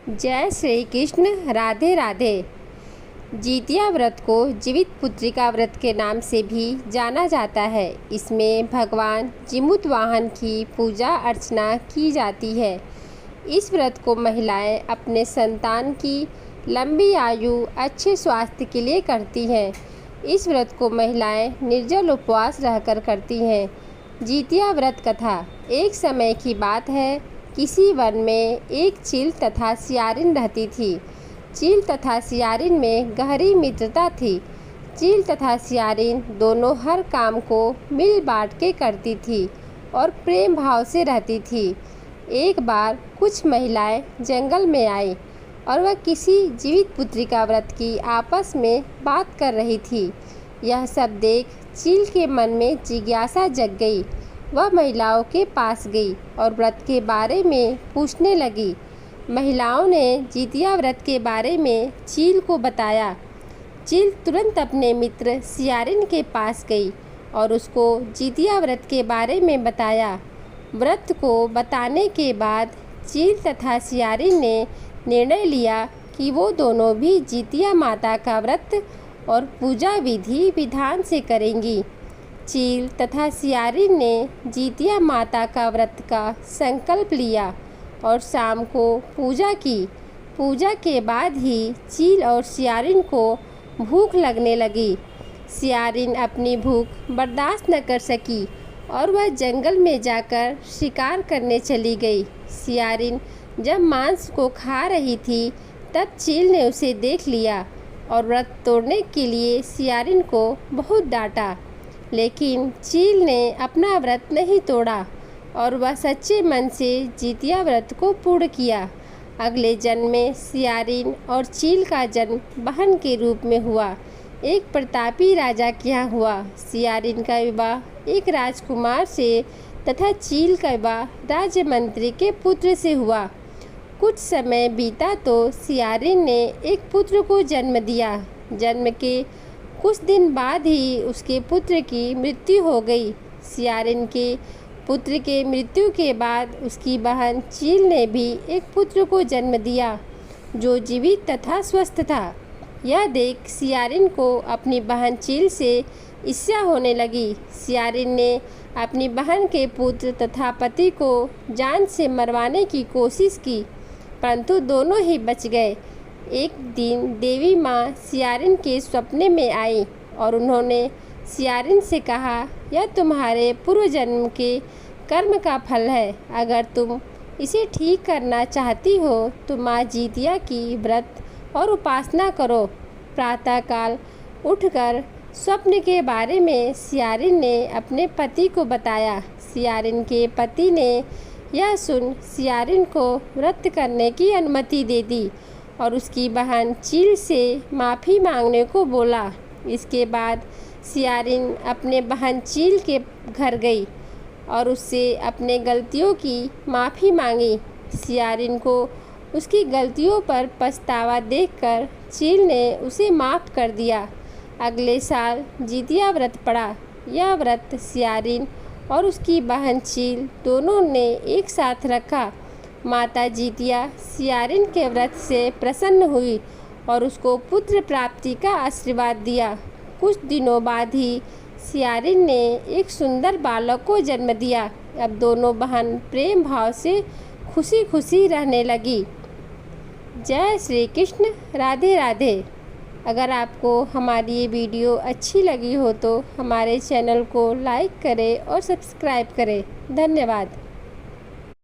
जय श्री कृष्ण। राधे राधे। जितिया व्रत को जीवित पुत्रिका व्रत के नाम से भी जाना जाता है। इसमें भगवान जीमूत वाहन की पूजा अर्चना की जाती है। इस व्रत को महिलाएं अपने संतान की लंबी आयु, अच्छे स्वास्थ्य के लिए करती हैं। इस व्रत को महिलाएं निर्जल उपवास रहकर करती हैं। जितिया व्रत कथा। एक समय की बात है, किसी वन में एक चील तथा सियारिन रहती थी। चील तथा सियारिन में गहरी मित्रता थी। चील तथा सियारिन दोनों हर काम को मिल बांट के करती थी और प्रेम भाव से रहती थी। एक बार कुछ महिलाएं जंगल में आई और वह किसी जीवित पुत्रिका व्रत की आपस में बात कर रही थी। यह सब देख चील के मन में जिज्ञासा जग गई। वह महिलाओं के पास गई और व्रत के बारे में पूछने लगी। महिलाओं ने जितिया व्रत के बारे में चील को बताया। चील तुरंत अपने मित्र सियारिन के पास गई और उसको जितिया व्रत के बारे में बताया। व्रत को बताने के बाद चील तथा सियारिन ने निर्णय लिया कि वो दोनों भी जितिया माता का व्रत और पूजा विधि विधान से करेंगी। चील तथा सियारिन ने जितिया माता का व्रत का संकल्प लिया और शाम को पूजा की। पूजा के बाद ही चील और सियारिन को भूख लगने लगी। सियारिन अपनी भूख बर्दाश्त न कर सकी और वह जंगल में जाकर शिकार करने चली गई। सियारिन जब मांस को खा रही थी, तब चील ने उसे देख लिया और व्रत तोड़ने के लिए सियारिन को बहुत डांटा। लेकिन चील ने अपना व्रत नहीं तोड़ा और वह सच्चे मन से जितिया व्रत को पूर्ण किया। अगले जन्म में सियारिन और चील का जन्म बहन के रूप में हुआ। एक प्रतापी राजा के यहाँ हुआ। सियारिन का विवाह एक राजकुमार से तथा चील का विवाह राज्य मंत्री के पुत्र से हुआ। कुछ समय बीता तो सियारिन ने एक पुत्र को जन्म दिया। जन्म के कुछ दिन बाद ही उसके पुत्र की मृत्यु हो गई। सियारिन के पुत्र के मृत्यु के बाद उसकी बहन चील ने भी एक पुत्र को जन्म दिया, जो जीवित तथा स्वस्थ था। यह देख सियारिन को अपनी बहन चील से ईर्ष्या होने लगी। सियारिन ने अपनी बहन के पुत्र तथा पति को जान से मरवाने की कोशिश की, परंतु दोनों ही बच गए। एक दिन देवी माँ सियारिन के सपने में आई और उन्होंने सियारिन से कहा, यह तुम्हारे पूर्व जन्म के कर्म का फल है। अगर तुम इसे ठीक करना चाहती हो तो माँ जितिया की व्रत और उपासना करो। प्रातःकाल उठकर स्वप्न के बारे में सियारिन ने अपने पति को बताया। सियारिन के पति ने यह सुन सियारिन को व्रत करने की अनुमति दे दी और उसकी बहन चील से माफ़ी मांगने को बोला। इसके बाद सियारिन अपने बहन चील के घर गई और उससे अपने गलतियों की माफ़ी मांगी। सियारिन को उसकी गलतियों पर पछतावा देखकर चील ने उसे माफ़ कर दिया। अगले साल जितिया व्रत पड़ा। यह व्रत सियारिन और उसकी बहन चील दोनों ने एक साथ रखा। माता जितिया सियारिन के व्रत से प्रसन्न हुई और उसको पुत्र प्राप्ति का आशीर्वाद दिया। कुछ दिनों बाद ही सियारिन ने एक सुंदर बालक को जन्म दिया। अब दोनों बहन प्रेम भाव से खुशी खुशी रहने लगी। जय श्री कृष्ण। राधे राधे। अगर आपको हमारी ये वीडियो अच्छी लगी हो तो हमारे चैनल को लाइक करें और सब्सक्राइब करें। धन्यवाद।